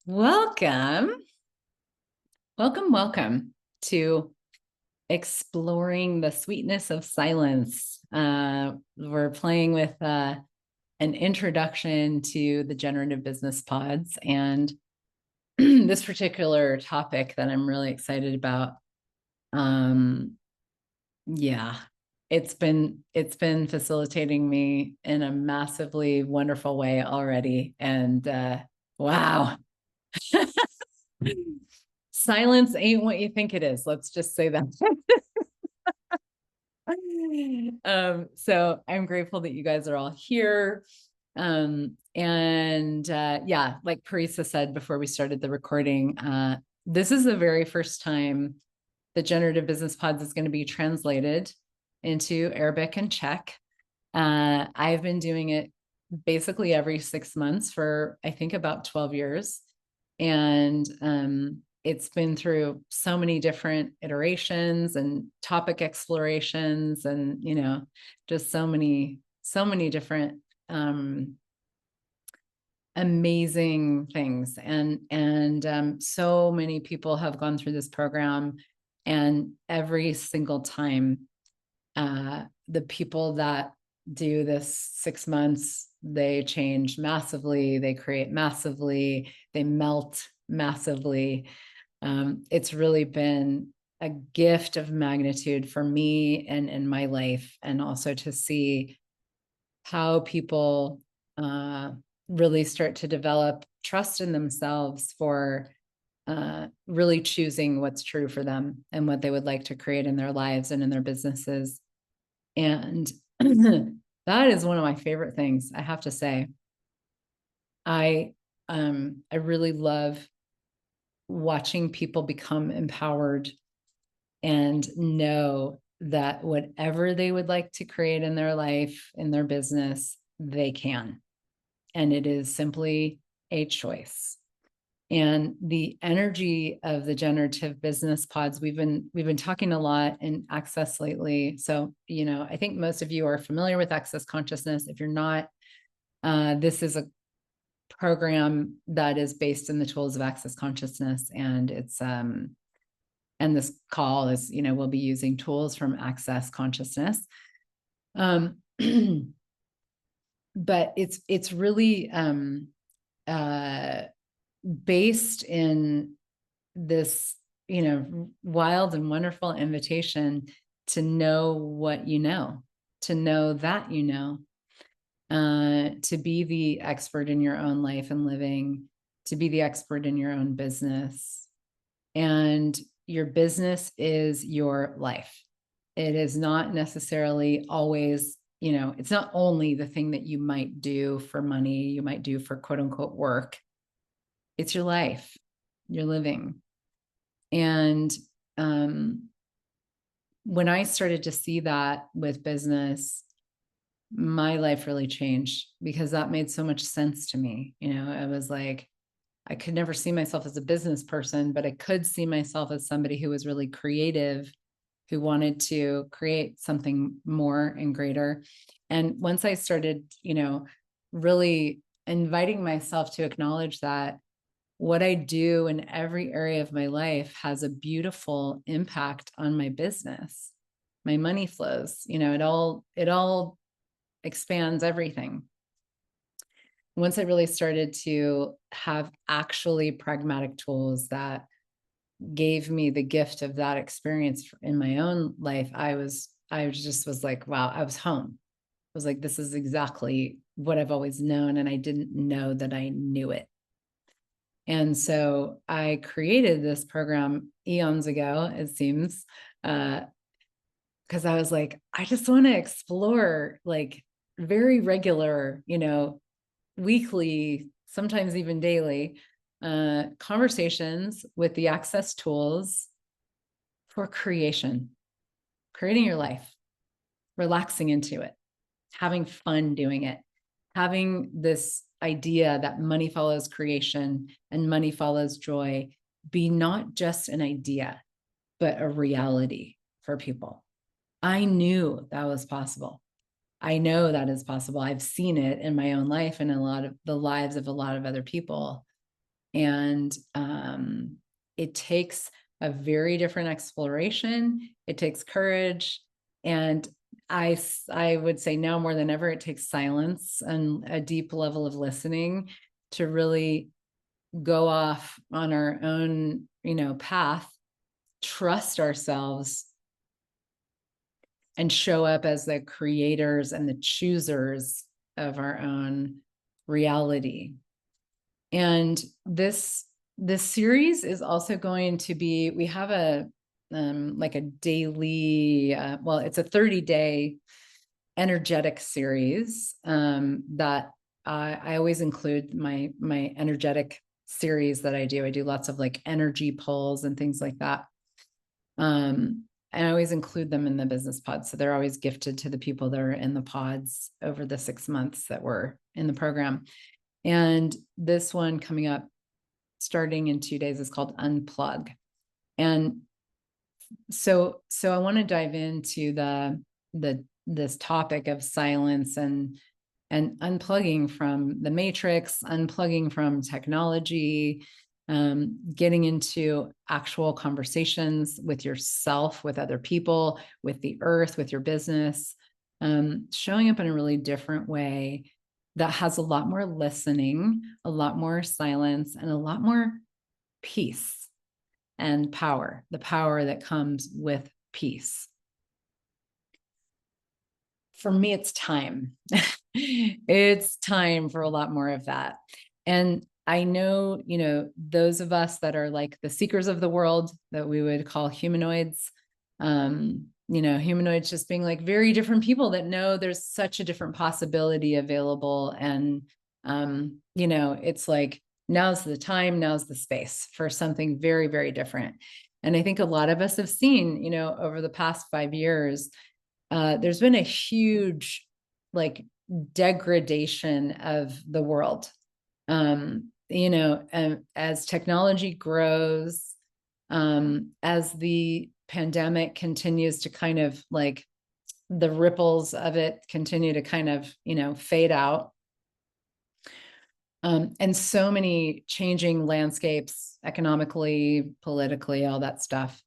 Welcome, welcome to exploring the sweetness of silence. We're playing with an introduction to the generative business pods, and this particular topic that I'm really excited about. Yeah, it's been facilitating me in a massively wonderful way already, and wow. Silence ain't what you think it is. Let's just say that. So I'm grateful that you guys are all here. Yeah, like Parisa said before we started the recording, this is the very first time the Generative Business Pods is going to be translated into Arabic and Czech. I've been doing it basically every 6 months for, I think, about 12 years. And it's been through so many different iterations and topic explorations and, just so many different amazing things. And so many people have gone through this program, and every single time, the people that do this 6 months, they change massively, they create massively, they melt massively. It's really been a gift of magnitude for me and in my life, and also to see how people really start to develop trust in themselves for really choosing what's true for them and what they would like to create in their lives and in their businesses. And that is one of my favorite things, I have to say. I really love watching people become empowered and know that whatever they would like to create in their life, in their business, they can. And it is simply a choice. And the energy of the generative business pods, we've been talking a lot in Access lately. So, I think most of you are familiar with Access Consciousness. If you're not, this is a program that is based in the tools of Access Consciousness, and it's and this call is, we'll be using tools from Access Consciousness. But it's really based in this, wild and wonderful invitation to know what you know, to know that to be the expert in your own life and living, to be the expert in your own business. And your business is your life. It is not necessarily always, it's not only the thing that you might do for money, you might do for quote unquote work. It's your life, you're living. And when I started to see that with business, my life really changed, because that made so much sense to me. I was like, I could never see myself as a business person, but I could see myself as somebody who was really creative, who wanted to create something more and greater. And once I started, really inviting myself to acknowledge that what I do in every area of my life has a beautiful impact on my business, my money flows, it all expands everything. Once I really started to have actually pragmatic tools that gave me the gift of that experience in my own life, I just was like, wow, I was home. I was like, this is exactly what I've always known. And I didn't know that I knew it. And so I created this program eons ago, it seems, because I was like, I just want to explore like very regular, weekly, sometimes even daily, conversations with the Access tools for creating your life, relaxing into it, having fun doing it, having this idea that money follows creation and money follows joy be not just an idea, but a reality for people. I knew that was possible. I know that is possible. I've seen it in my own life and in a lot of the lives of a lot of other people. And it takes a very different exploration. It takes courage. And I would say now more than ever, it takes silence and a deep level of listening to really go off on our own, path, trust ourselves, and show up as the creators and the choosers of our own reality. And this series is also going to be, we have a like a daily, it's a 30-day energetic series that I always include my energetic series that I do. I do lots of like energy pulls and things like that. And I always include them in the business pods. So they're always gifted to the people that are in the pods over the 6 months that we're in the program. And this one coming up starting in 2 days is called Unplug. And so I want to dive into this topic of silence and unplugging from the matrix, unplugging from technology, getting into actual conversations with yourself, with other people, with the earth, with your business, showing up in a really different way that has a lot more listening, a lot more silence, and a lot more peace and power, the power that comes with peace. For me, it's time. It's time for a lot more of that. And I know, those of us that are like the seekers of the world that we would call humanoids, humanoids just being like very different people that know there's such a different possibility available. And, it's like, now's the time, now's the space for something very, very different. And I think a lot of us have seen, over the past 5 years, there's been a huge like degradation of the world. As technology grows, as the pandemic continues to kind of like the ripples of it continue to kind of, fade out. And so many changing landscapes, economically, politically, all that stuff.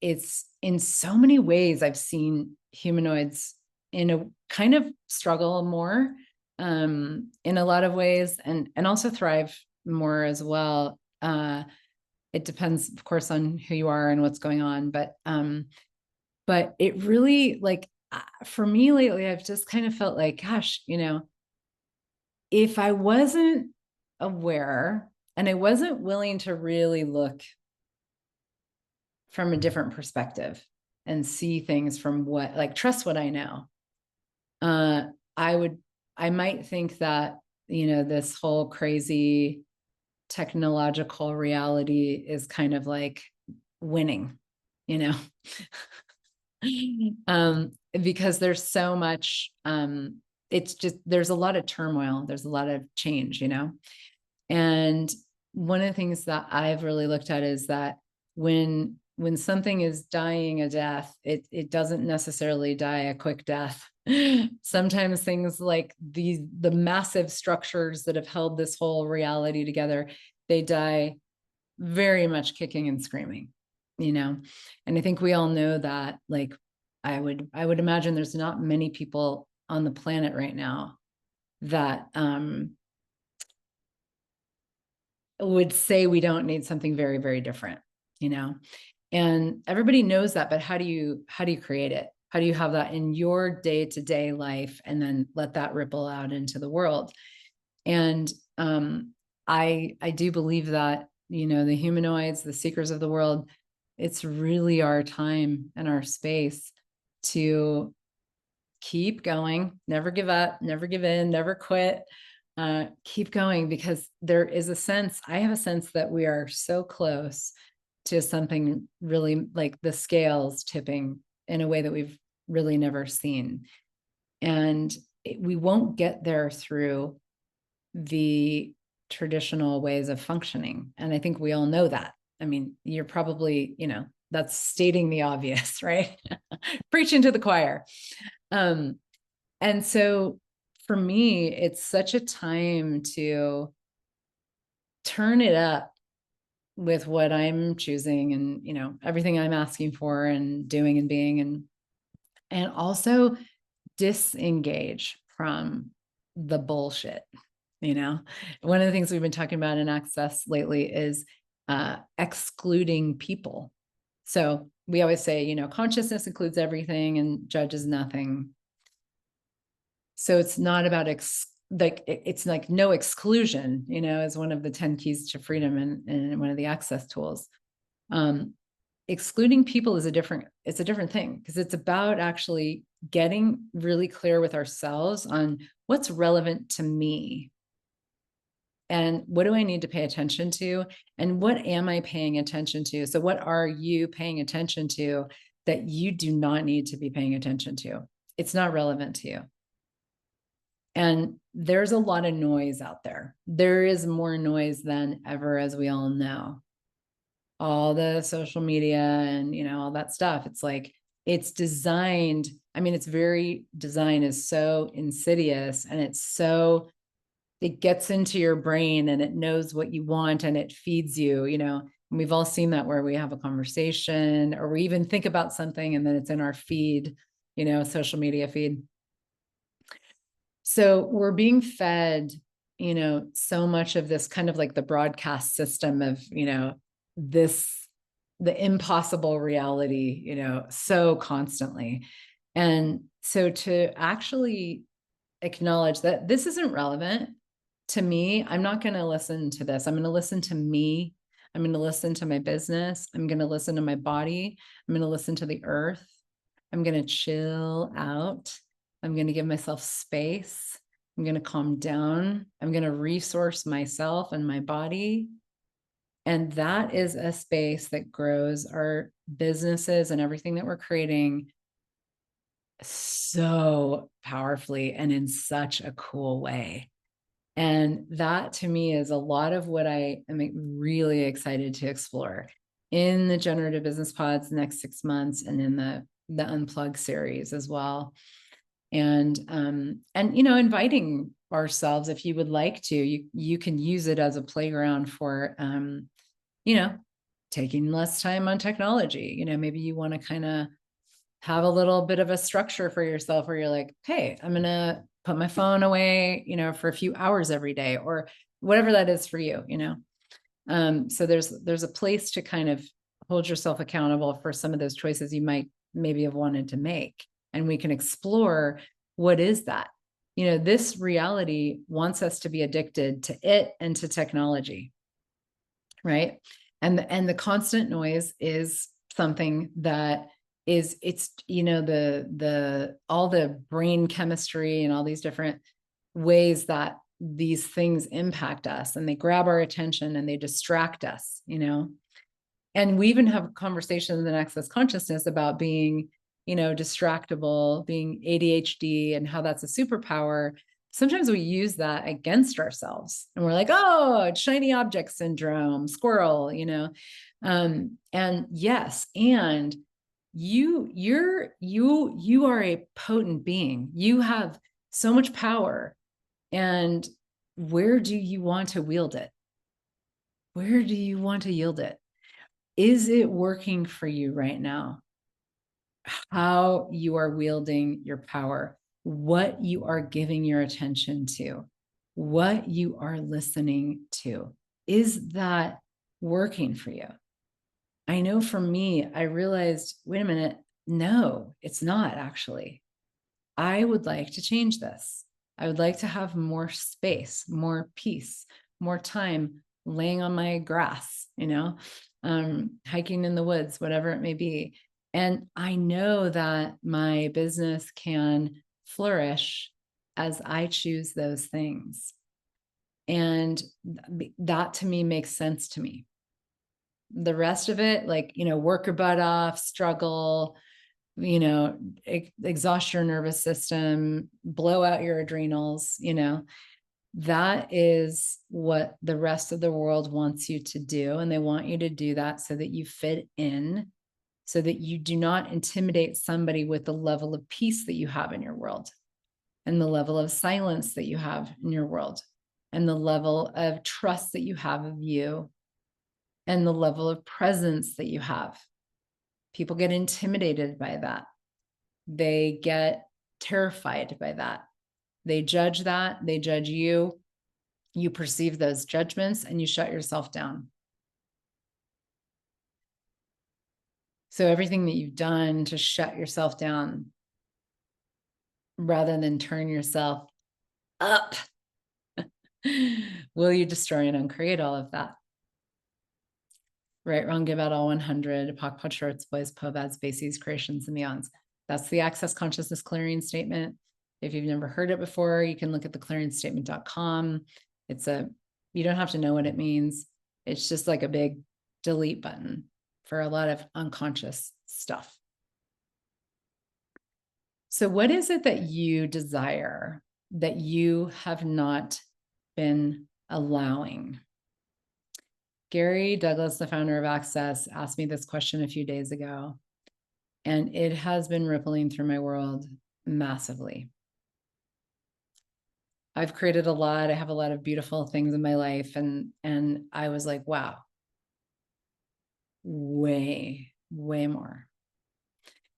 It's in so many ways I've seen humanoids in a kind of struggle more, in a lot of ways, and also thrive more as well. It depends, of course, on who you are and what's going on, but it really, like, for me lately, I've just kind of felt like, gosh, if I wasn't aware and I wasn't willing to really look from a different perspective and see things from trust what I know, I might think that, this whole crazy technological reality is kind of like winning, because there's so much, it's just, there's a lot of turmoil, there's a lot of change, and one of the things that I've really looked at is that when something is dying a death, it doesn't necessarily die a quick death. Sometimes things like the massive structures that have held this whole reality together, they die very much kicking and screaming, and I think we all know that. Like, I would imagine there's not many people on the planet right now that would say we don't need something very, very different, and everybody knows that, but how do you create it? How do you have that in your day-to-day life and then let that ripple out into the world? And I do believe that, the humanoids, the seekers of the world, it's really our time and our space to keep going, never give up, never give in, never quit, keep going, because there is I have a sense that we are so close to something really, like the scales tipping in a way that we've really never seen. And we won't get there through the traditional ways of functioning. And I think we all know that. I mean, you're probably, that's stating the obvious, right? Preaching to the choir. And so for me, it's such a time to turn it up with what I'm choosing and, you know, everything I'm asking for and doing and being, and also disengage from the bullshit. You know, one of the things we've been talking about in Access lately is excluding people. So we always say, you know, consciousness includes everything and judges nothing. So it's not about it's like no exclusion, you know, is one of the 10 keys to freedom and one of the Access tools. Excluding people is it's a different thing, because it's about actually getting really clear with ourselves on what's relevant to me and what do I need to pay attention to, and what am I paying attention to? So what are you paying attention to that you do not need to be paying attention to? It's not relevant to you. And there's a lot of noise out there. There is more noise than ever, as we all know. All the social media and, you know, all that stuff. It's like, it's designed. I mean, its very design is so insidious, and it gets into your brain and it knows what you want and it feeds you, you know. And we've all seen that, where we have a conversation or we even think about something and then it's in our feed, you know, social media feed. So we're being fed, you know, so much of this kind of like the broadcast system of, you know, the impossible reality, you know, so constantly. And so to actually acknowledge that this isn't relevant to me, I'm not going to listen to this. I'm going to listen to me. I'm going to listen to my business. I'm going to listen to my body. I'm going to listen to the earth. I'm going to chill out. I'm going to give myself space. I'm going to calm down. I'm going to resource myself and my body. And that is a space that grows our businesses and everything that we're creating so powerfully and in such a cool way. And that to me is a lot of what I am really excited to explore in the Generative Business Pods next 6 months, and in the Unplug series as well. And you know, inviting ourselves, if you would like to, you can use it as a playground for you know, taking less time on technology. You know, maybe you want to kind of have a little bit of a structure for yourself where you're like, hey, I'm going to put my phone away, you know, for a few hours every day, or whatever that is for you, you know. So there's a place to kind of hold yourself accountable for some of those choices you might maybe have wanted to make. And we can explore, what is that? You know, this reality wants us to be addicted to it and to technology. Right. And the constant noise is something that it's, you know, all the brain chemistry and all these different ways that these things impact us, and they grab our attention and they distract us, you know. And we even have conversations in Access Consciousness about being, you know, distractible, being ADHD, and how that's a superpower. Sometimes we use that against ourselves, and we're like, oh, shiny object syndrome, squirrel, you know. And yes, and you are a potent being. You have so much power. And where do you want to wield it? Where do you want to yield it? Is it working for you right now? How you are wielding your power, what you are giving your attention to, what you are listening to. Is that working for you? I know for me, I realized, wait a minute, no, it's not actually. I would like to change this. I would like to have more space, more peace, more time laying on my grass, you know, hiking in the woods, whatever it may be. And I know that my business can flourish as I choose those things. And that to me makes sense to me. The rest of it, like, you know, work your butt off, struggle, you know, exhaust your nervous system, blow out your adrenals, you know, that is what the rest of the world wants you to do. And they want you to do that so that you fit in, so that you do not intimidate somebody with the level of peace that you have in your world and the level of silence that you have in your world and the level of trust that you have of you and the level of presence that you have. People get intimidated by that. They get terrified by that. They judge that. They judge you. You perceive those judgments and you shut yourself down. So everything that you've done to shut yourself down rather than turn yourself up, will you destroy and uncreate all of that? Right, wrong, give out, all 100, POC, pod, shorts, boys, povads, bases, creations, and beyonds. That's the Access Consciousness Clearing Statement. If you've never heard it before, you can look at theclearingstatement.com. You don't have to know what it means. It's just like a big delete button for a lot of unconscious stuff. So what is it that you desire that you have not been allowing? Gary Douglas, the founder of Access, asked me this question a few days ago, and it has been rippling through my world massively. I've created a lot. I have a lot of beautiful things in my life, and I was like, wow, way more.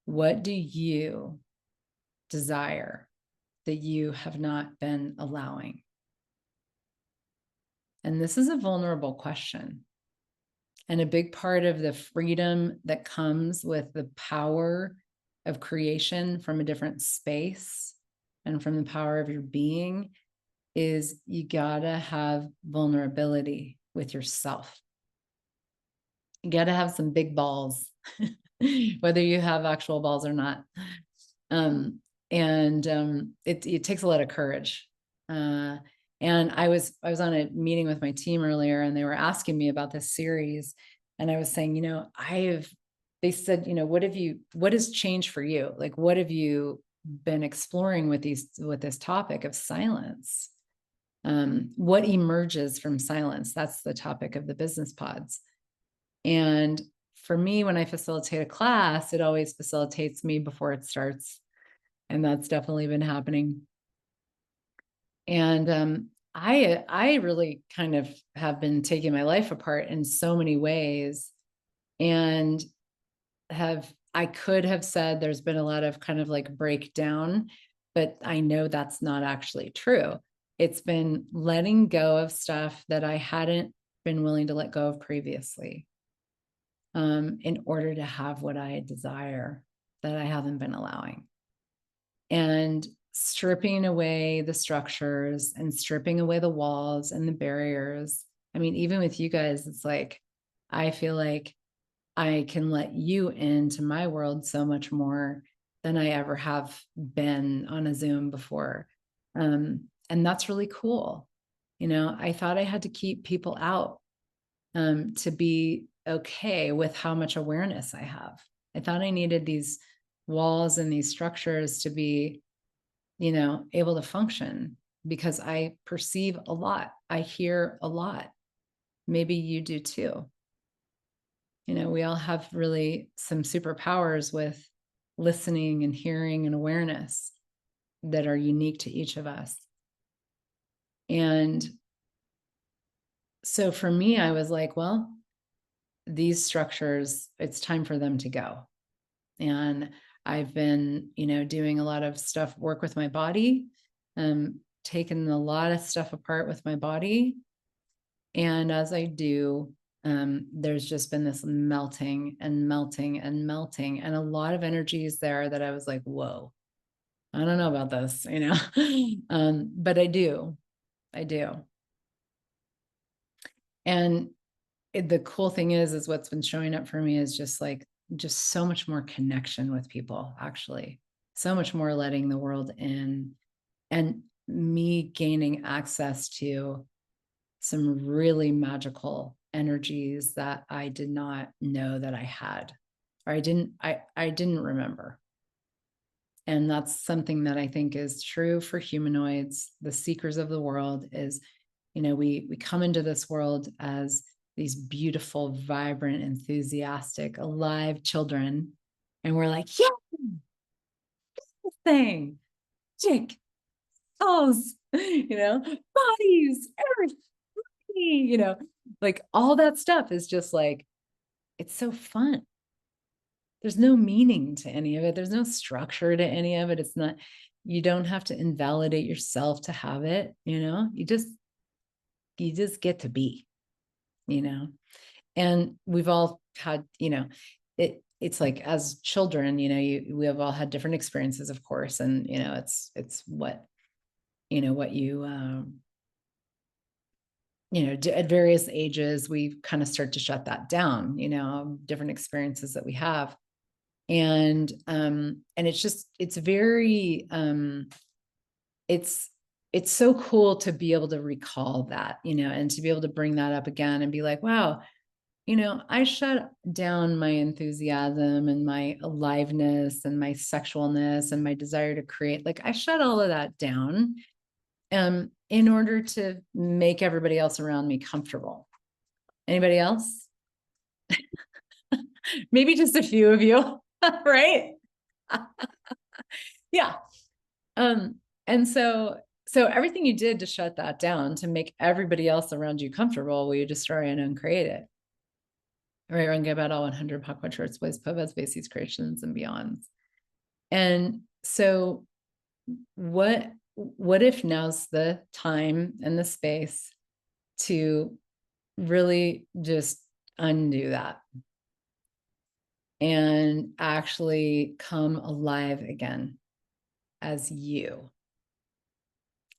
What do you desire that you have not been allowing? And this is a vulnerable question. And a big part of the freedom that comes with the power of creation from a different space and from the power of your being is you gotta have vulnerability with yourself. You gotta have some big balls, whether you have actual balls or not. It takes a lot of courage. And I was on a meeting with my team earlier, and they were asking me about this series, and I was saying, they said, what has changed for you? Like, what have you been exploring with this topic of silence? What emerges from silence? That's the topic of the business pods. And for me, when I facilitate a class, it always facilitates me before it starts. And that's definitely been happening. And I really kind of have been taking my life apart in so many ways, and I could have said there's been a lot of kind of like breakdown, but I know that's not actually true. It's been letting go of stuff that I hadn't been willing to let go of previously, in order to have what I desire that I haven't been allowing. And stripping away the structures and stripping away the walls and the barriers. I mean, even with you guys, it's like, I feel like I can let you into my world so much more than I ever have been on a Zoom before. And that's really cool. I thought I had to keep people out, to be okay with how much awareness I have. I thought I needed these walls and these structures to be, able to function, because I perceive a lot. I hear a lot. Maybe you do too. We all have really some superpowers with listening and hearing and awareness that are unique to each of us. And so for me, I was like, well, these structures, it's time for them to go. And I've been, doing a lot of work with my body, taking a lot of stuff apart with my body. And as I do, there's just been this melting and melting and melting, and a lot of energies there that I was like, whoa, I don't know about this, but I do. And the cool thing is what's been showing up for me is just so much more connection with people, actually, so much more letting the world in, and me gaining access to some really magical energies that I did not know that I had, or I didn't remember. And that's something that I think is true for humanoids, the seekers of the world, is, we come into this world as these beautiful, vibrant, enthusiastic, alive children. And we're like, yeah, this thing, Jake, toes. bodies, everything, like all that stuff is just like, it's so fun. There's no meaning to any of it. There's no structure to any of it. It's not, you don't have to invalidate yourself to have it, you just get to be, and we've all had, it's like as children, we have all had different experiences, of course. And, it's what, what you, at various ages, we kind of start to shut that down, different experiences that we have. And it's very, it's so cool to be able to recall that, and to be able to bring that up again and be like, wow, I shut down my enthusiasm and my aliveness and my sexualness and my desire to create. Like I shut all of that down in order to make everybody else around me comfortable. Anybody else? Maybe just a few of you, right? Yeah. And so everything you did to shut that down, to make everybody else around you comfortable, will you destroy and uncreate it? Right, wrong, about all 100 Pakwan shorts, boys, povas, bases, creations, and beyonds. And so what if now's the time and the space to really just undo that and actually come alive again as you?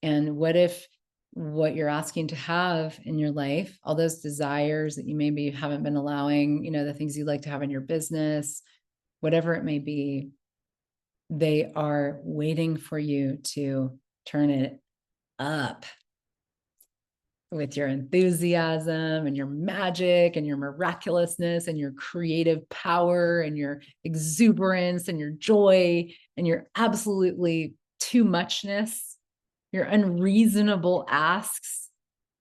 And what if what you're asking to have in your life, all those desires that you maybe haven't been allowing, the things you like to have in your business, whatever it may be, they are waiting for you to turn it up with your enthusiasm and your magic and your miraculousness and your creative power and your exuberance and your joy and your absolutely too muchness, your unreasonable asks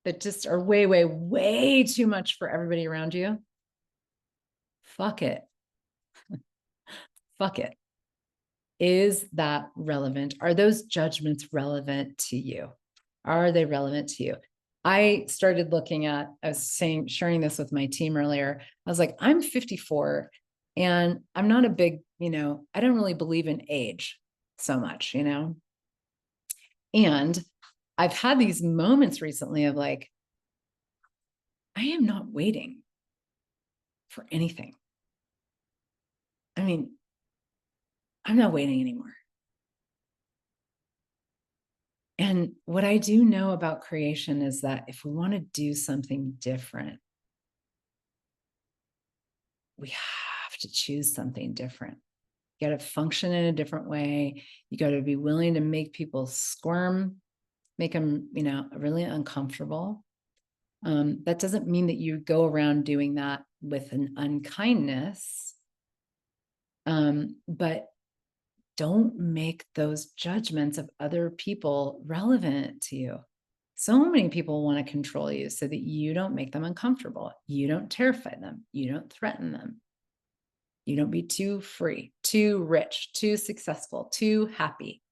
that just are way, way, way too much for everybody around you. Fuck it. Fuck it. Is that relevant? Are those judgments relevant to you? Are they relevant to you? I started looking at, I was sharing this with my team earlier. I was like, I'm 54 and I'm not a big, I don't really believe in age so much, and I've had these moments recently of like, I am not waiting for anything. I mean, I'm not waiting anymore. And what I do know about creation is that if we want to do something different, we have to choose something different. You got to function in a different way. You got to be willing to make people squirm, make them, really uncomfortable. That doesn't mean that you go around doing that with an unkindness. But don't make those judgments of other people relevant to you. So many people want to control you so that you don't make them uncomfortable. You don't terrify them. You don't threaten them. You don't be too free, too rich, too successful, too happy.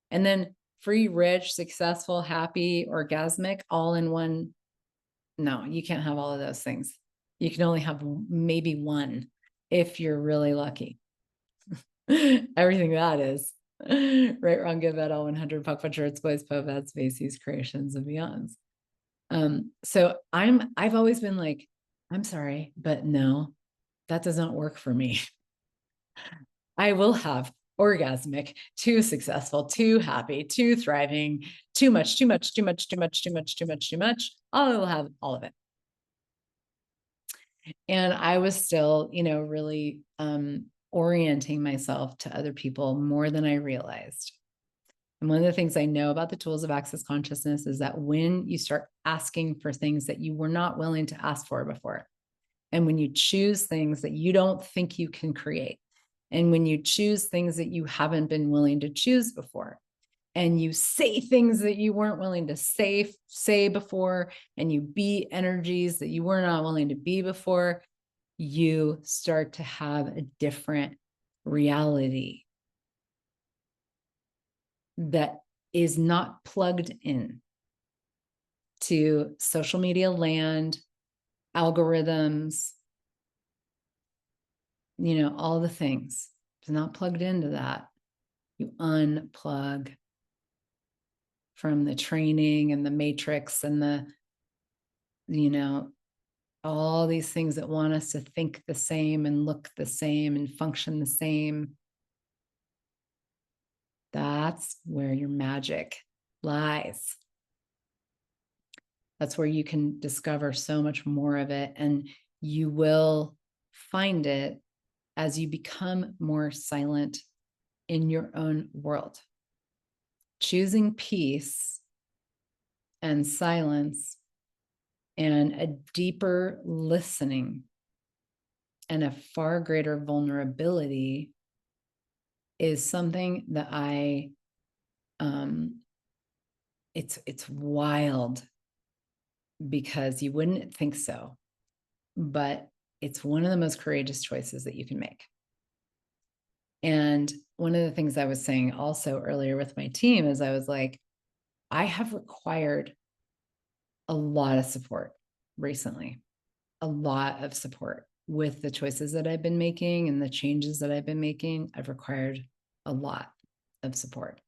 And then free, rich, successful, happy, orgasmic, all in one. No, you can't have all of those things. You can only have maybe one if you're really lucky. Everything that is right, wrong, good, bad, all 100 Pakwan shorts, boys, povas, bases, creations, and beyonds. So I've always been like, I'm sorry, but no, that does not work for me. I will have orgasmic, too successful, too happy, too thriving, too much, too much, too much, too much, too much, too much, too much. I will have all of it. And I was still, really orienting myself to other people more than I realized. And one of the things I know about the tools of access consciousness is that when you start asking for things that you were not willing to ask for before, and when you choose things that you don't think you can create, and when you choose things that you haven't been willing to choose before, and you say things that you weren't willing to say before, and you be energies that you were not willing to be before, you start to have a different reality that is not plugged in to social media land, algorithms, all the things. It's not plugged into that. You unplug from the training and the matrix and all these things that want us to think the same and look the same and function the same. That's where your magic lies. That's where you can discover so much more of it. And you will find it as you become more silent in your own world. Choosing peace and silence and a deeper listening and a far greater vulnerability is something that it's wild, because you wouldn't think so, but it's one of the most courageous choices that you can make. And one of the things I was saying also earlier with my team is I was like, I have required a lot of support recently, a lot of support with the choices that I've been making and the changes that I've been making. I've required a lot of support.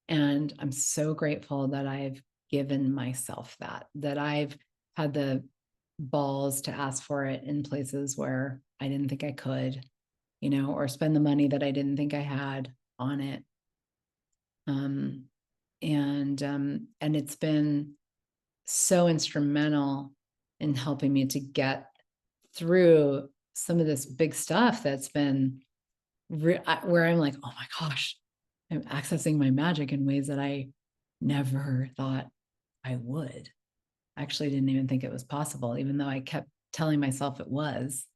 And I'm so grateful that I've given myself that I've had the balls to ask for it in places where I didn't think I could, or spend the money that I didn't think I had on it. And it's been so instrumental in helping me to get through some of this big stuff that's been where I'm like, oh my gosh, I'm accessing my magic in ways that I never thought I would. I actually didn't even think it was possible, even though I kept telling myself it was.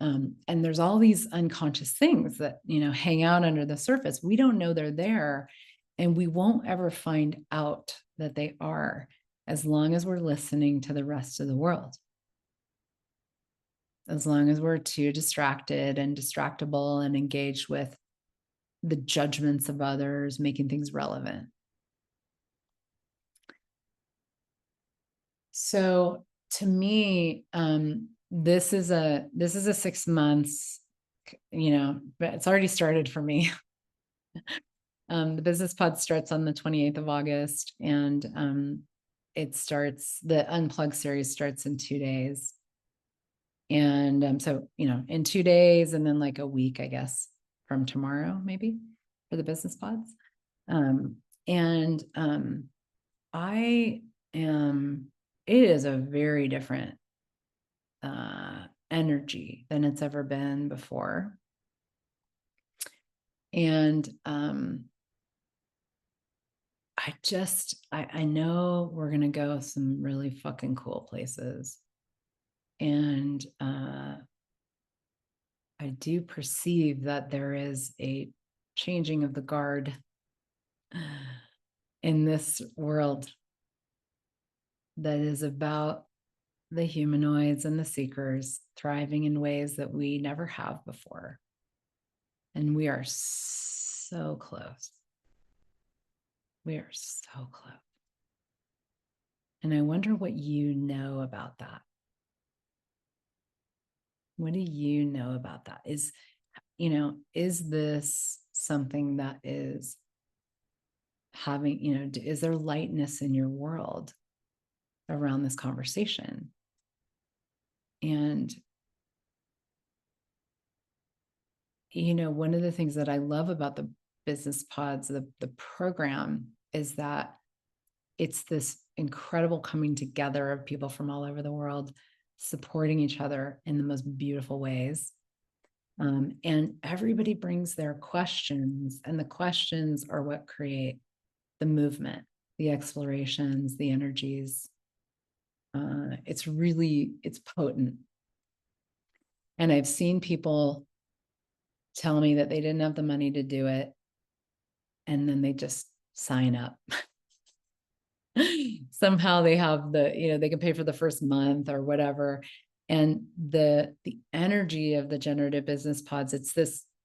And there's all these unconscious things that, hang out under the surface. We don't know they're there, and we won't ever find out that they are, as long as we're listening to the rest of the world. As long as we're too distracted and distractible and engaged with the judgments of others, making things relevant. So to me, this is a 6 months, but it's already started for me. The business pod starts on the 28th of August, and the Unplug series starts in 2 days. And so, in 2 days, and then like a week, I guess, from tomorrow, maybe, for the business pods. It is a very different energy than it's ever been before. And I know we're going to go some really fucking cool places. And I do perceive that there is a changing of the guard in this world that is about the humanoids and the seekers thriving in ways that we never have before. And we are so close. We are so close. And I wonder what you know about that. What do you know about that? Is this something that is having, is there lightness in your world around this conversation? And, one of the things that I love about the business pods, the program, is that it's this incredible coming together of people from all over the world, supporting each other in the most beautiful ways. And everybody brings their questions, and the questions are what create the movement, the explorations, the energies. It's potent. And I've seen people tell me that they didn't have the money to do it, and then they just sign up. Somehow they have they can pay for the first month or whatever. And the energy of the generative business pods,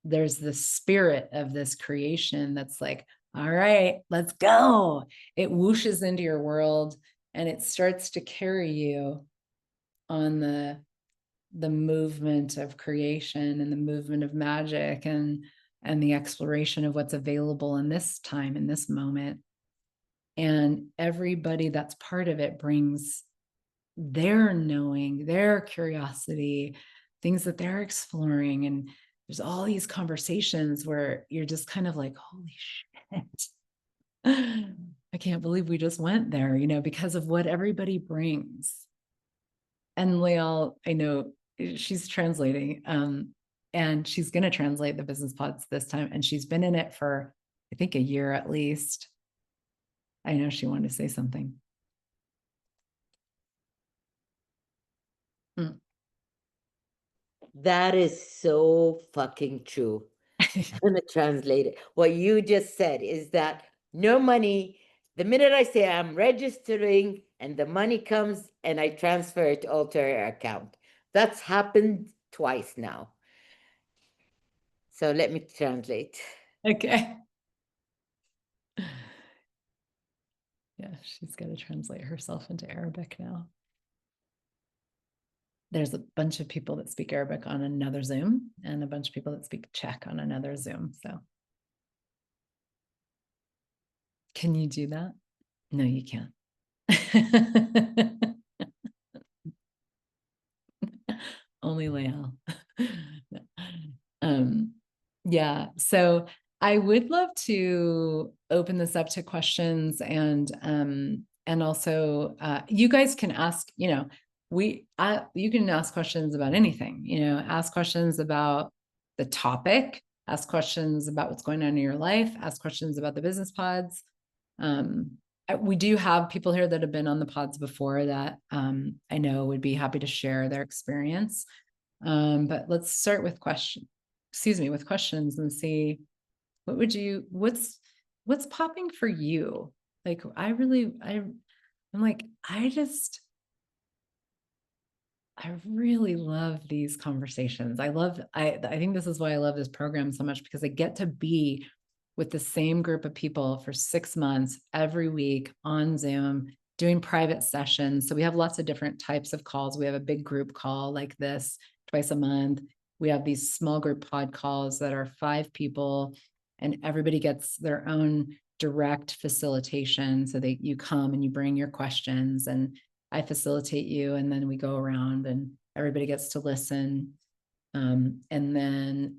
there's this spirit of this creation that's like All right, let's go. It whooshes into your world and it starts to carry you on the movement of creation and the movement of magic and the exploration of what's available in this time, in this moment. And everybody that's part of it brings their knowing, their curiosity, things that they're exploring. And there's all these conversations where you're just kind of like, holy shit. I can't believe we just went there, because of what everybody brings. And Leal, I know she's translating, and she's going to translate the business pods this time. And she's been in it for, I think, a year at least. I know she wanted to say something. That is so fucking true. I'm gonna translate it. What you just said is that no money, the minute I say I'm registering and the money comes and I transfer it all to her account. That's happened twice now. So let me translate. Okay. Yeah, she's got to translate herself into Arabic now. There's a bunch of people that speak Arabic on another Zoom and a bunch of people that speak Czech on another Zoom. So can you do that? No, you can't. Only Leal. Yeah. So I would love to open this up to questions and also you guys can ask, you can ask questions about anything, ask questions about the topic, ask questions about what's going on in your life, ask questions about the business pods. We do have people here that have been on the pods before that I know would be happy to share their experience. But let's start with with questions and see what's popping for you. Like I'm like, I really love these conversations. I think this is why I love this program so much, because I get to be with the same group of people for 6 months every week on Zoom doing private sessions. So we have lots of different types of calls. We have a big group call like this twice a month. We have these small group pod calls that are 5 people and everybody gets their own direct facilitation. So you come and you bring your questions and I facilitate you, and then we go around and everybody gets to listen. And then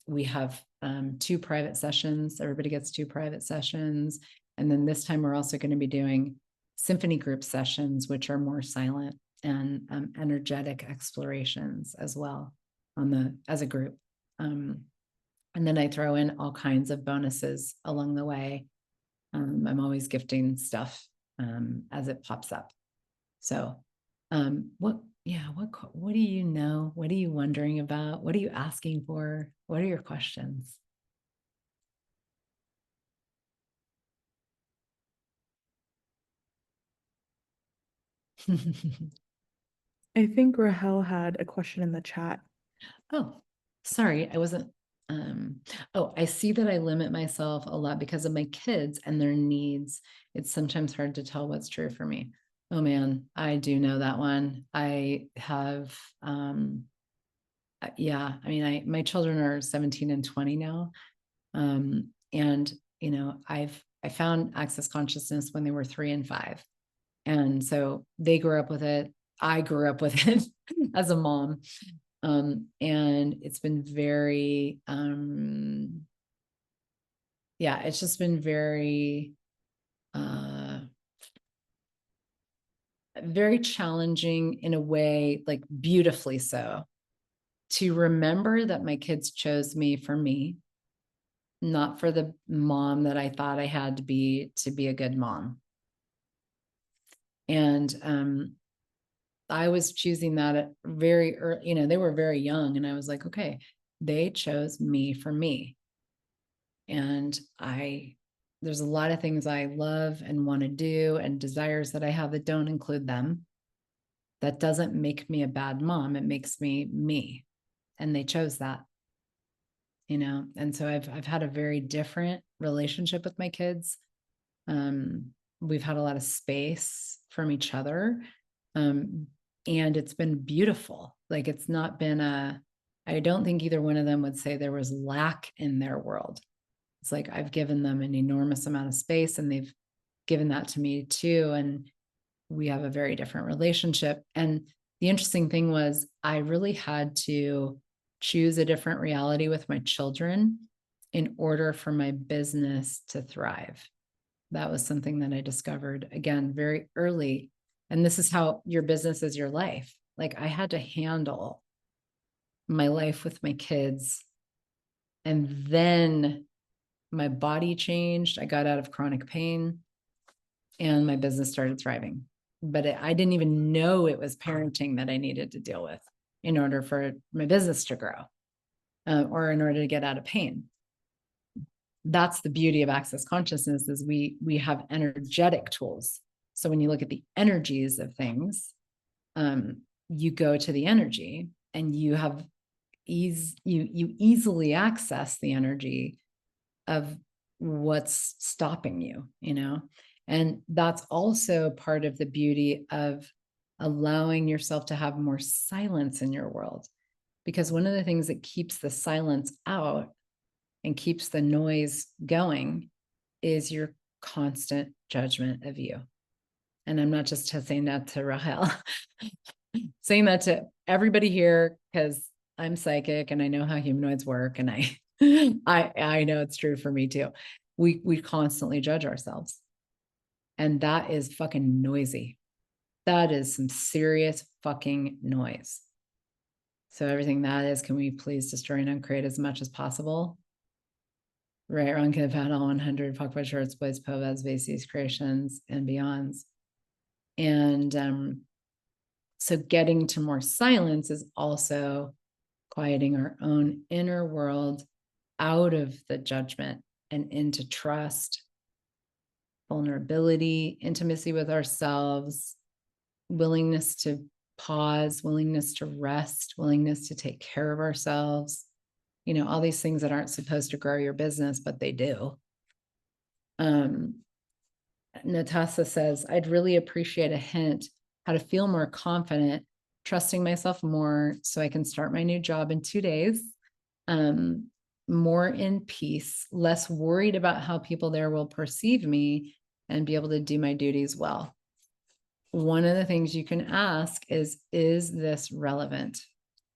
we have 2 private sessions. Everybody gets 2 private sessions. And then this time we're also going to be doing symphony group sessions, which are more silent and energetic explorations as well as a group. And then I throw in all kinds of bonuses along the way. I'm always gifting stuff as it pops up. So, what do you know? What are you wondering about? What are you asking for? What are your questions? I think Rahel had a question in the chat. Oh, sorry, I wasn't. I see that I limit myself a lot because of my kids and their needs. It's sometimes hard to tell what's true for me. Oh man, I do know that one. I have, yeah, I mean, my children are 17 and 20 now. And I found access consciousness when they were 3 and 5. And so they grew up with it. I grew up with it as a mom. And it's been very, it's just been very, very challenging in a way, like beautifully so, to remember that my kids chose me for me, not for the mom that I thought I had to be a good mom. And I was choosing that at very early, they were very young. And I was like, okay, they chose me for me. And there's a lot of things I love and want to do and desires that I have that don't include them. That doesn't make me a bad mom. It makes me me. And they chose that. you know? And so I've had a very different relationship with my kids. We've had a lot of space from each other. And it's been beautiful. Like it's not been I don't think either one of them would say there was lack in their world. It's like I've given them an enormous amount of space and they've given that to me too. And we have a very different relationship. And the interesting thing was I really had to choose a different reality with my children in order for my business to thrive. That was something that I discovered again very early. And this is how your business is your life. Like I had to handle my life with my kids. And then my body changed. I got out of chronic pain and my business started thriving. But I didn't even know it was parenting that I needed to deal with in order for my business to grow or in order to get out of pain. That's the beauty of access consciousness is we have energetic tools. So when you look at the energies of things, you go to the energy and you have you easily access the energy of what's stopping you, you know? And that's also part of the beauty of allowing yourself to have more silence in your world. Because one of the things that keeps the silence out and keeps the noise going is your constant judgment of you. And I'm not just saying that to Rahel, saying that to everybody here because I'm psychic and I know how humanoids work, and I know it's true for me too. We constantly judge ourselves, and that is fucking noisy. That is some serious fucking noise. So everything that is, can we please destroy and uncreate as much as possible? Right, wrong, could have had all 100 fuck by shorts, boys, povas, bases, creations, and beyonds. And so getting to more silence is also quieting our own inner world out of the judgment and into trust, vulnerability, intimacy with ourselves, willingness to pause, willingness to rest, willingness to take care of ourselves. You know, all these things that aren't supposed to grow your business, but they do. Natasha says, I'd really appreciate a hint how to feel more confident, trusting myself more so I can start my new job in 2 days. More in peace, less worried about how people there will perceive me and be able to do my duties well. One of the things you can ask is this relevant?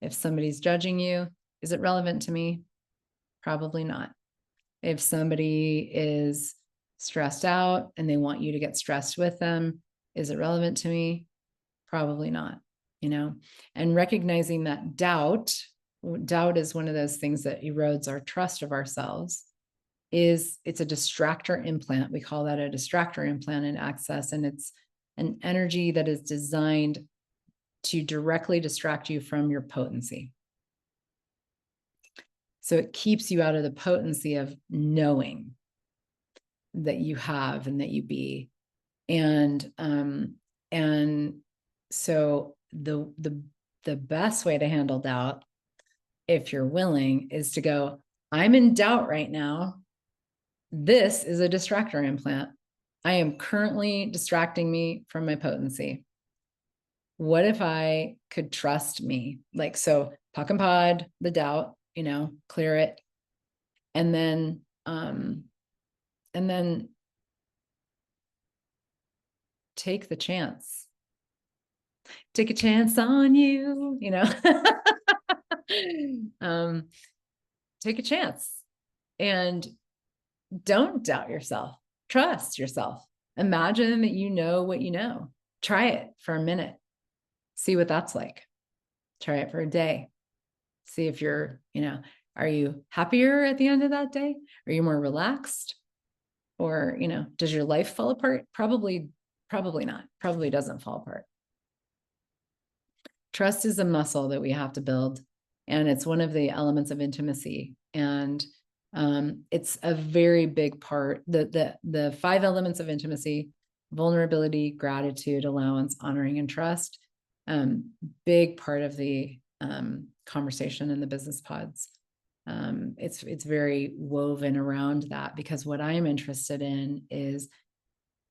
If somebody's judging you, is it relevant to me? Probably not. If somebody is stressed out and they want you to get stressed with them, is it relevant to me? Probably not, you know? And recognizing that doubt is one of those things that erodes our trust of ourselves. It's a distractor implant. We call that a distractor implant in Access, and it's an energy that is designed to directly distract you from your potency. So it keeps you out of the potency of knowing that you have and that you be. And so the best way to handle doubt, if you're willing, is to go, I'm in doubt right now. This is a distractor implant. I am currently distracting me from my potency. What if I could trust me? Like, so puck and pod the doubt, you know, clear it. And then take the chance. Take a chance on you, you know. Take a chance and don't doubt yourself. Trust yourself. Imagine that you know what you know. Try it for a minute. See what that's like. Try it for a day. See if you're, you know, are you happier at the end of that day? Are you more relaxed? Or, you know, does your life fall apart? Probably not. Probably doesn't fall apart. Trust is a muscle that we have to build, and it's one of the elements of intimacy. And it's a very big part. The 5 elements of intimacy: vulnerability, gratitude, allowance, honoring, and trust. Big part of the conversation in the business pods. It's very woven around that, because what I'm interested in is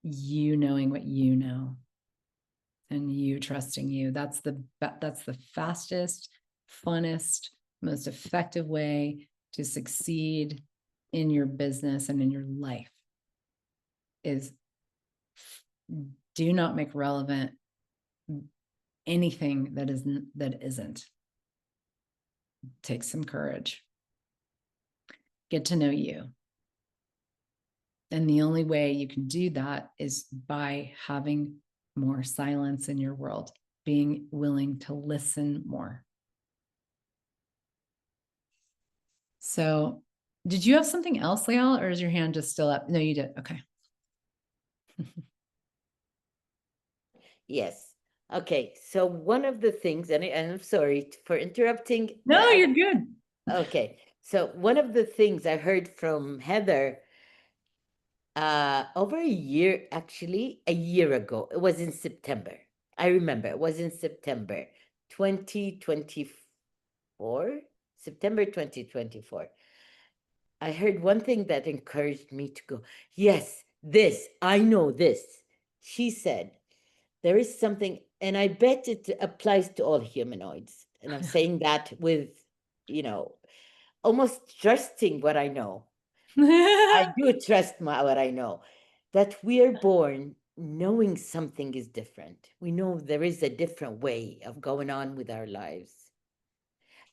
you knowing what you know and you trusting you. That's the fastest, funnest, most effective way to succeed in your business and in your life, is do not make relevant anything that isn't. Take some courage. Get to know you. And the only way you can do that is by having more silence in your world, being willing to listen more. So, did you have something else, Leal, or is your hand just still up? No, you did. Okay. Yes. Okay. So one of the things, and I'm sorry for interrupting. No, you're good. Okay. So one of the things I heard from Heather over a year ago, it was in September. I remember it was in September 2024, September 2024. I heard one thing that encouraged me to go, yes, I know this. She said, there is something, and I bet it applies to all humanoids. And I'm saying that with, almost trusting what I know. I do trust what I know, that we are born knowing something is different. We know there is a different way of going on with our lives.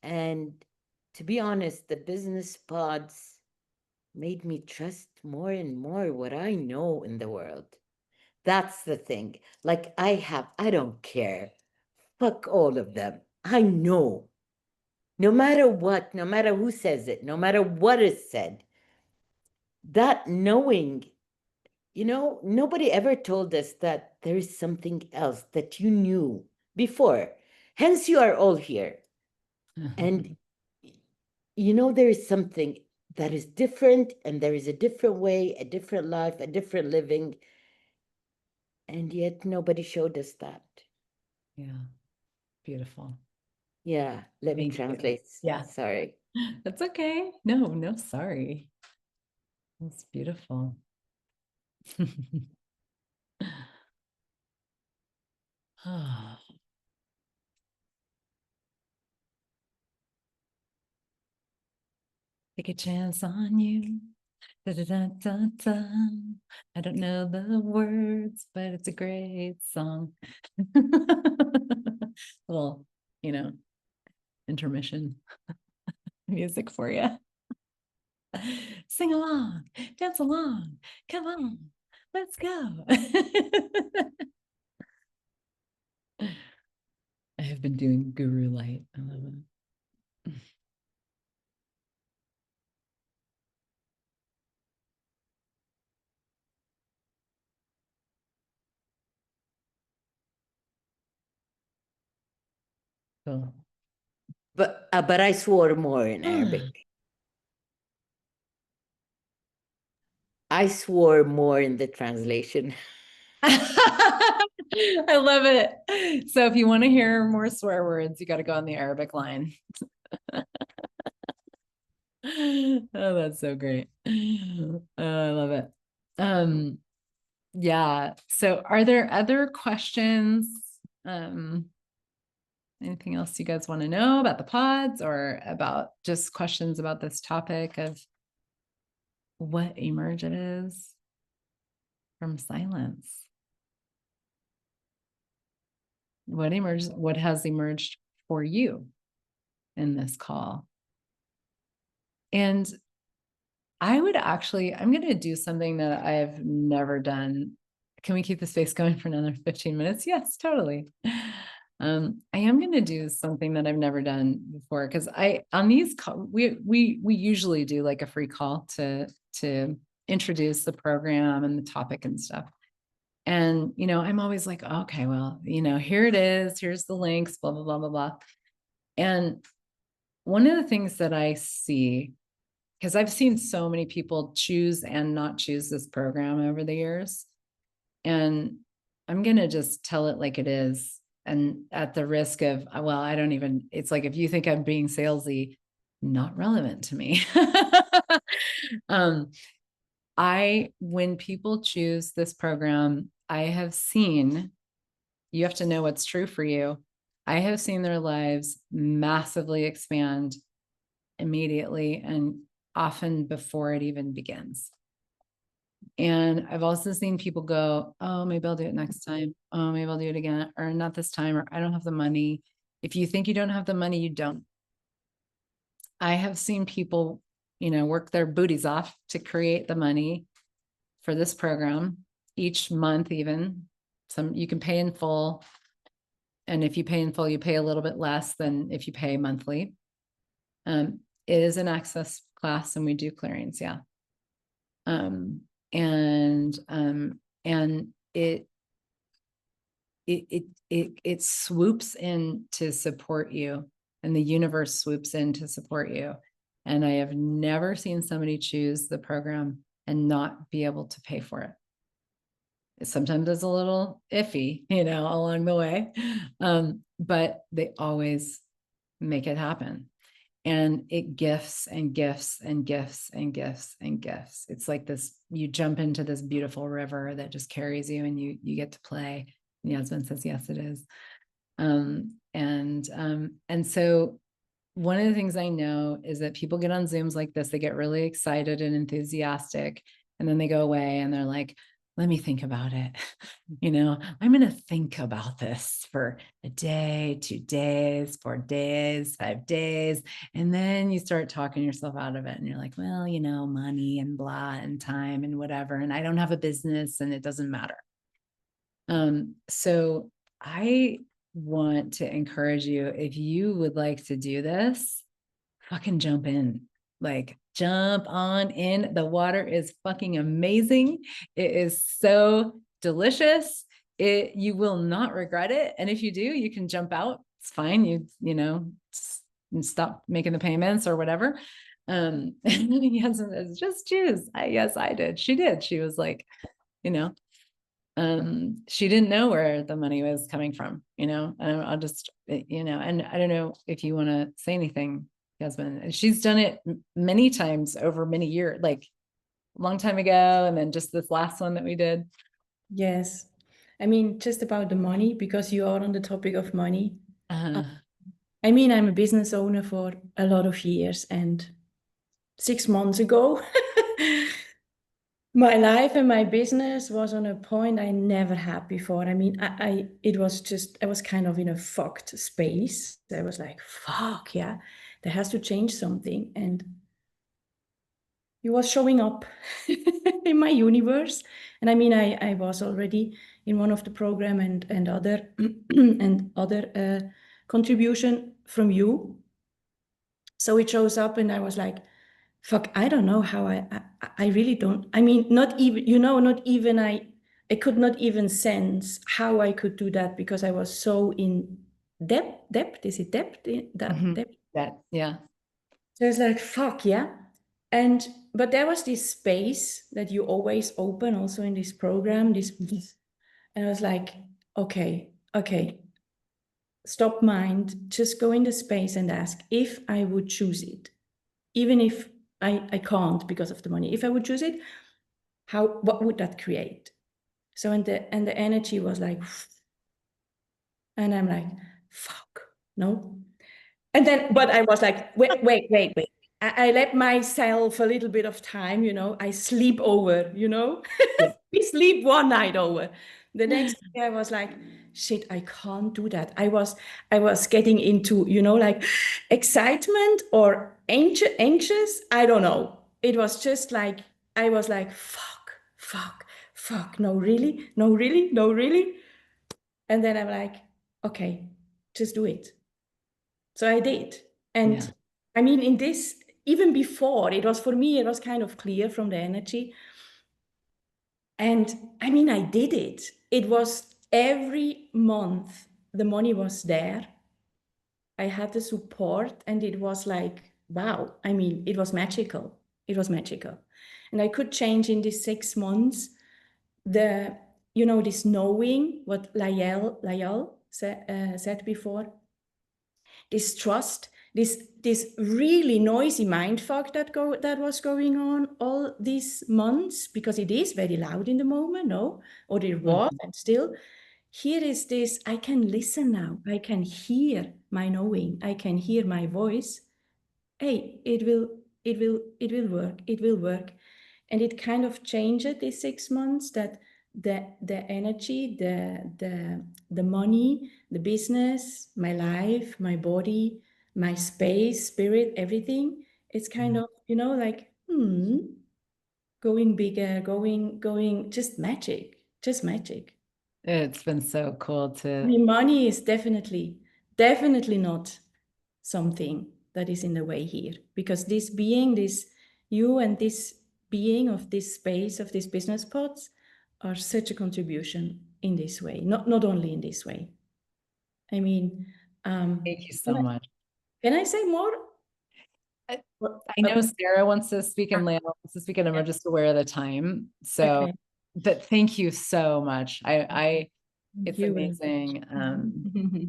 And to be honest, the business pods made me trust more and more what I know in the world. That's the thing. Like I don't care. Fuck all of them. I know. No matter what, no matter who says it, no matter what is said, that knowing, nobody ever told us that there is something else that you knew before. Hence, you are all here. And there is something that is different, and there is a different way, a different life, a different living. And yet nobody showed us that. Yeah. Beautiful. Yeah. Let me Thank you. translate. Yeah. Sorry. That's okay. No, sorry. That's beautiful. Ah. Take a chance on you. Da, da, da, da, da. I don't know the words, but it's a great song. Well, intermission music for you. Sing along, dance along, come on, let's go. I have been doing Guru Light. I love it. Cool. But I swore more in Arabic. I swore more in the translation. I love it. So if you want to hear more swear words, you got to go on the Arabic line. Oh, that's so great. Oh, I love it. Yeah. So are there other questions? Anything else you guys want to know about the pods, or about just questions about this topic of what emergent is from silence? What has emerged for you in this call? And I'm going to do something that I've never done. Can we keep the space going for another 15 minutes? Yes, totally. I am going to do something that I've never done before, because on these we usually do like a free call to introduce the program and the topic and stuff. And, I'm always like, okay, well, here it is. Here's the links, blah, blah, blah, blah, blah. And one of the things that I see, because I've seen so many people choose and not choose this program over the years, and I'm going to just tell it like it is. And at the risk of, well, it's like, if you think I'm being salesy, not relevant to me. When people choose this program, I have seen, you have to know what's true for you. I have seen their lives massively expand immediately and often before it even begins. And I've also seen people go, oh, maybe I'll do it next time. Oh, maybe I'll do it again, or not this time, or I don't have the money. If you think you don't have the money, you don't. I have seen people, work their booties off to create the money for this program each month, even some you can pay in full. And if you pay in full, you pay a little bit less than if you pay monthly. It is an access class and we do clearings. Yeah. And it swoops in to support you, and the universe swoops in to support you. And I have never seen somebody choose the program and not be able to pay for it. Sometimes it's a little iffy, along the way. But they always make it happen. And it gifts and gifts and gifts and gifts and gifts. It's like this, you jump into this beautiful river that just carries you, and you get to play. And Yasmin says, yes, it is. And so one of the things I know is that people get on Zooms like this, they get really excited and enthusiastic, and then they go away and they're like, let me think about it. I'm going to think about this for a day, 2 days, 4 days, 5 days. And then you start talking yourself out of it. And you're like, well, money and blah and time and whatever. And I don't have a business and it doesn't matter. So I want to encourage you, if you would like to do this, fucking jump in. Like, jump on in. The water is fucking amazing. It is so delicious. You will not regret it. And if you do, you can jump out. It's fine. You stop making the payments or whatever. Yes, it's just choose. Yes, I did. She did. She was like, she didn't know where the money was coming from, I'll just, and I don't know if you want to say anything, Yasmin. She's done it many times over many years, like a long time ago. And then just this last one that we did. Yes. I mean, just about the money, because you are on the topic of money. I'm a business owner for a lot of years, and 6 months ago, my life and my business was on a point I never had before. I mean, I was kind of in a fucked space. I was like, fuck, yeah, there has to change something. And it was showing up in my universe. And I mean, I was already in one of the program and other and other contribution from you. So it shows up, and I was like, fuck, I don't know how I really don't. I mean, not even, not even I could not even sense how I could do that, because I was so in depth. Is it depth? Depth? Yeah. So it's like, fuck, yeah. But there was this space that you always open also in this program, and I was like, okay, stop mind, just go in the space and ask if I would choose it, even if I can't because of the money. If I would choose it, what would that create? So and the energy was like, and I'm like, fuck, no. And then, but I was like, wait. I let myself a little bit of time, I sleep over, Yeah. we sleep one night over. The next day I was like, shit, I can't do that. I was getting into, like excitement or anxious. I don't know. It was just like, I was like, fuck. No, really. And then I'm like, okay, just do it. So I did. And Yeah. I mean, in this, even before, for me, it was kind of clear from the energy. And I mean, I did it. It was every month, the money was there. I had the support, and it was like, wow. I mean, it was magical. And I could change in these 6 months this knowing what Layal said before. this trust, this really noisy mindfuck that was going on all these months, because it is very loud in the moment, no? Or it was, and still. Here is this, I can listen now. I can hear my knowing. I can hear my voice. Hey, it will work. It will work. And it kind of changed these 6 months, that the energy, the money, the business, my life, my body, my space, spirit, everything. It's kind of, like, going bigger, going, just magic. Just magic. It's been so cool I to, mean, money is definitely not something that is in the way here, because this being, this you and this being of this space, of these business pods, are such a contribution in this way, not only in this way. I mean, thank you so much. can I say more? I know Sarah wants to speak and Leila wants to speak, and we're just aware of the time. So, Okay. but thank you so much. It's You will. amazing.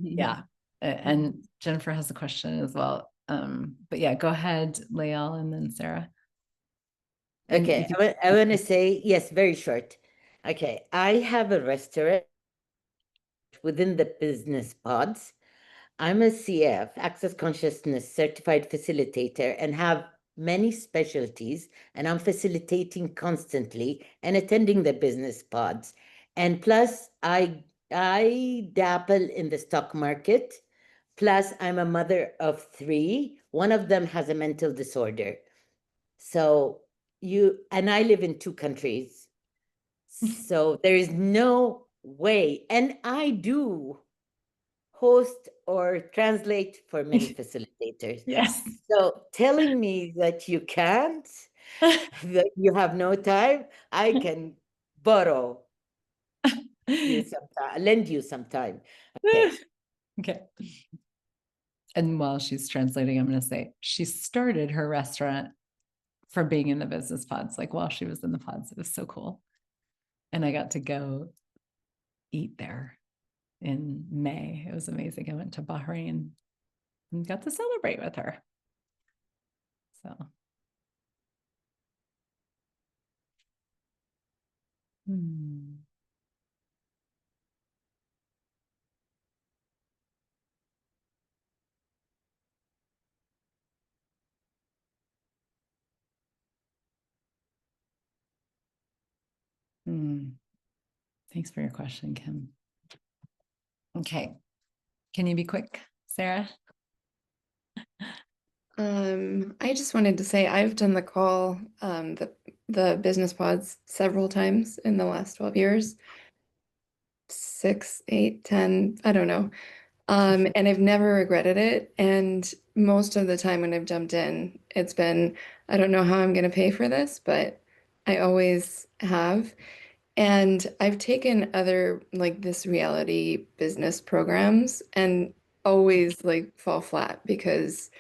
Yeah. And Jennifer has a question as well. But yeah, go ahead, Lael, and then Sarah. And Okay, I want to say, yes, very short. Okay, I have a restaurant within the business pods. I'm a CF, Access Consciousness Certified Facilitator, and have many specialties, and I'm facilitating constantly and attending the business pods. And plus, I dabble in the stock market. Plus, I'm a mother of 3. One of them has a mental disorder. So and I live in 2 countries. So there is no way. And I do host or translate for many facilitators. yes. So telling me that you can't, that you have no time, I can borrow you some time, lend you some time. Okay. Okay. And while she's translating, I'm going to say she started her restaurant from being in the business pods, like while she was in the pods. It was so cool. And I got to go eat there in May. It was amazing. I went to Bahrain and got to celebrate with her. So. Thanks for your question, Kim. Okay. Can you be quick, Sarah? I just wanted to say I've done the call, the business pods several times in the last 12 years. 6, 8, 10, I don't know. And I've never regretted it. And most of the time when I've jumped in, it's been, I don't know how I'm going to pay for this, but I always have. And I've taken other like this reality business programs and always like fall flat because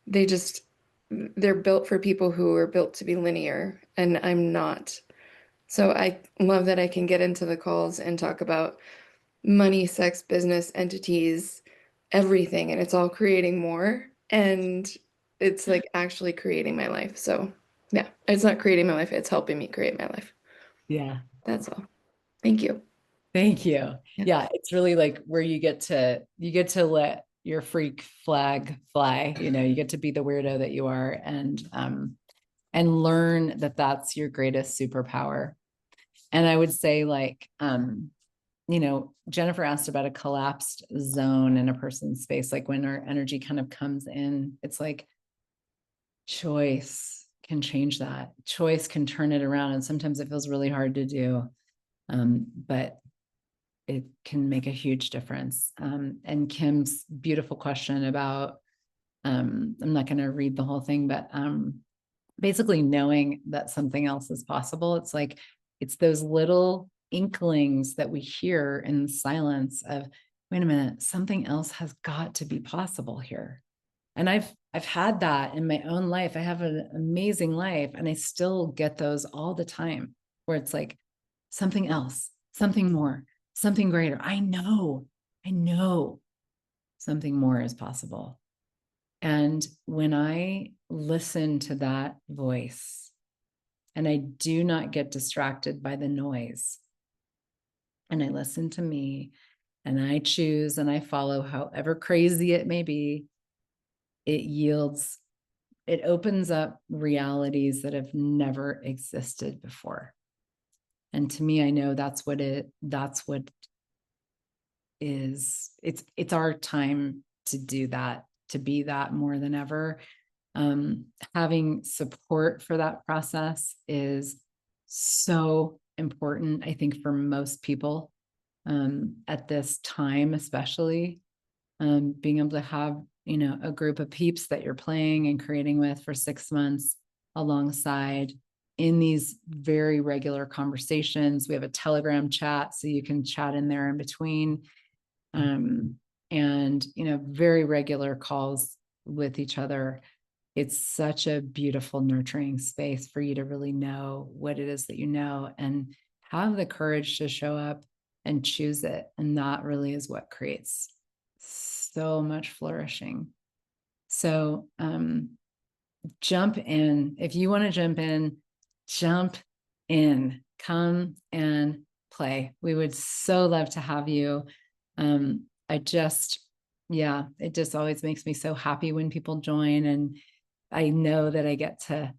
they're built for people who are built to be linear, and I'm not. So I love that I can get into the calls and talk about money, sex, business, entities, everything, and it's all creating more. And it's like actually creating my life. So yeah, it's not creating my life, it's helping me create my life. Yeah. That's all. Thank you. Thank you. Yeah. Yeah, it's really like where you get to let your freak flag fly. You get to be the weirdo that you are, and learn that that's your greatest superpower. And I would say, like, Jennifer asked about a collapsed zone in a person's space, like when our energy kind of comes in, it's like choice can change that. Choice can turn it around, and sometimes it feels really hard to do, but it can make a huge difference. And Kim's beautiful question about, I'm not going to read the whole thing, but basically knowing that something else is possible. It's like, it's those little inklings that we hear in the silence of, wait a minute, something else has got to be possible here. And I've had that in my own life. I have an amazing life, and I still get those all the time where it's like something else, something more, something greater. I know something more is possible. And when I listen to that voice, and I do not get distracted by the noise, and I listen to me, and I choose and I follow, however crazy it may be, it opens up realities that have never existed before. And to me, I know that's what is. It's our time to do that, to be that more than ever. Having support for that process is so important, I think, for most people at this time, especially being able to have, a group of peeps that you're playing and creating with for 6 months alongside in these very regular conversations. We have a Telegram chat, so you can chat in there in between. And, very regular calls with each other. It's such a beautiful, nurturing space for you to really know what it is that you know and have the courage to show up and choose it. And that really is what creates so much flourishing. So jump in. If you want to jump in, come and play. We would so love to have you. It just always makes me so happy when people join, and I know that I get to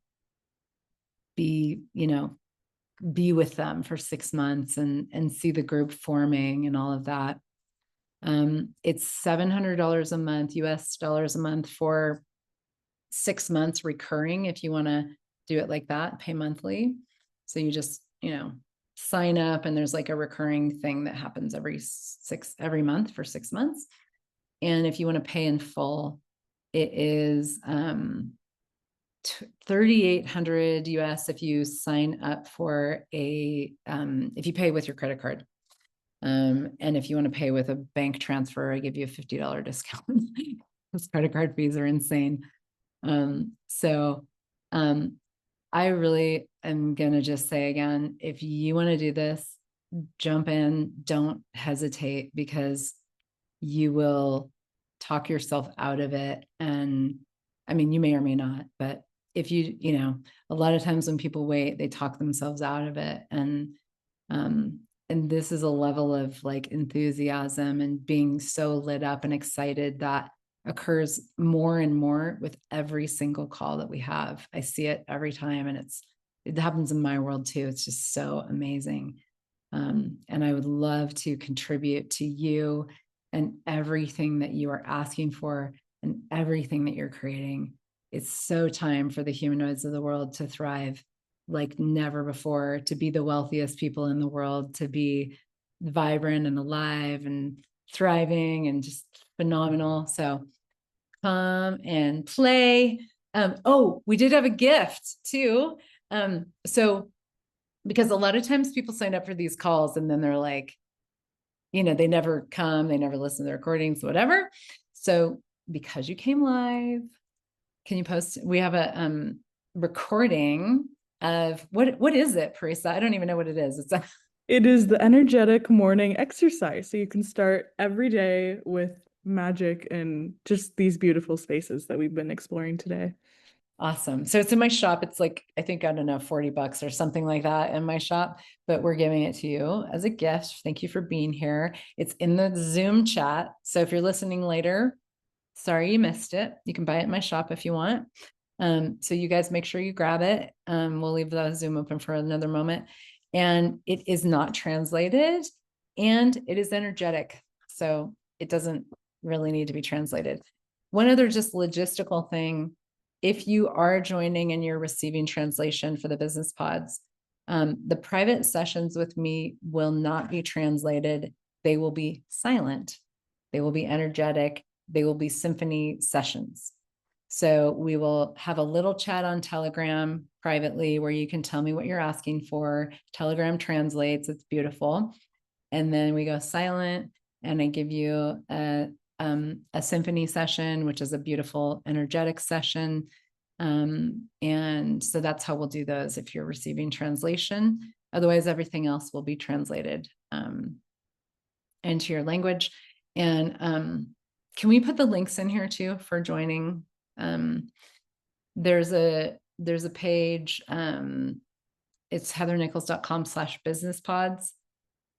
be with them for 6 months and see the group forming and all of that. It's $700 a month, US dollars a month for 6 months recurring. If you want to do it like that, pay monthly. So you just, sign up, and there's like a recurring thing that happens every month for 6 months. And if you want to pay in full, it is, 3,800 US if you sign up for if you pay with your credit card. And if you want to pay with a bank transfer, I give you a $50 discount. Those credit card fees are insane. I really am going to just say again, if you want to do this, jump in, don't hesitate, because you will talk yourself out of it. And I mean, you may or may not, but if a lot of times when people wait, they talk themselves out of it. And this is a level of like enthusiasm and being so lit up and excited that occurs more and more with every single call that we have. I see it every time, and it happens in my world too. It's just so amazing. And I would love to contribute to you and everything that you are asking for and everything that you're creating. It's so time for the humanoids of the world to thrive like never before, to be the wealthiest people in the world, to be vibrant and alive and thriving and just phenomenal. So come and play. We did have a gift too. So because a lot of times people sign up for these calls and then they're like, they never come, they never listen to the recordings, whatever. So because you came live, can you post? We have a recording of what is it, Parisa? I don't even know what it is. It is the energetic morning exercise. So you can start every day with magic and just these beautiful spaces that we've been exploring today. Awesome. So it's in my shop. It's like, I think, I don't know, $40 or something like that in my shop, but we're giving it to you as a gift. Thank you for being here. It's in the Zoom chat. So if you're listening later, sorry you missed it. You can buy it in my shop if you want. So you guys make sure you grab it. We'll leave the Zoom open for another moment. And it is not translated and it is energetic. So it doesn't really need to be translated. One other just logistical thing, if you are joining and you're receiving translation for the business pods, the private sessions with me will not be translated. They will be silent. They will be energetic. They will be symphony sessions. So we will have a little chat on Telegram privately where you can tell me what you're asking for. Telegram translates, it's beautiful. And then we go silent and I give you a symphony session, which is a beautiful energetic session. And so that's how we'll do those if you're receiving translation. Otherwise, everything else will be translated into your language. And can we put the links in here too for joining There's a page, it's heathernichols.com/business pods.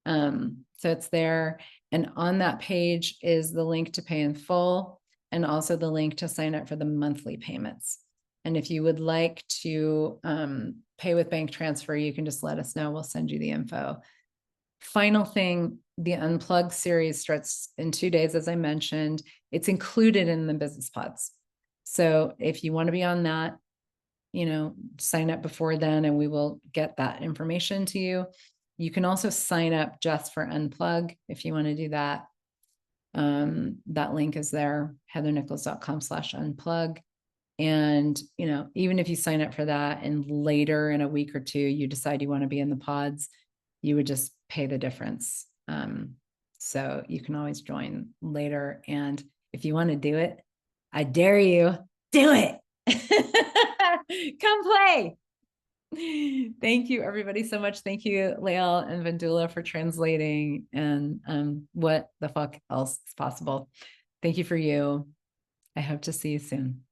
So it's there. And on that page is the link to pay in full and also the link to sign up for the monthly payments. And if you would like to pay with bank transfer, you can just let us know. We'll send you the info. Final thing, the Unplug series starts in 2 days, as I mentioned. It's included in the business pods. So if you want to be on that, sign up before then and we will get that information to you. You can also sign up just for Unplug if you want to do that. That link is there, heathernichols.com/unplug. And, even if you sign up for that and later in a week or two, you decide you want to be in the pods, you would just pay the difference. So you can always join later. And if you want to do it, I dare you, do it. Come play. Thank you, everybody, so much. Thank you, Lael and Vendula, for translating and what the fuck else is possible. Thank you for you. I hope to see you soon.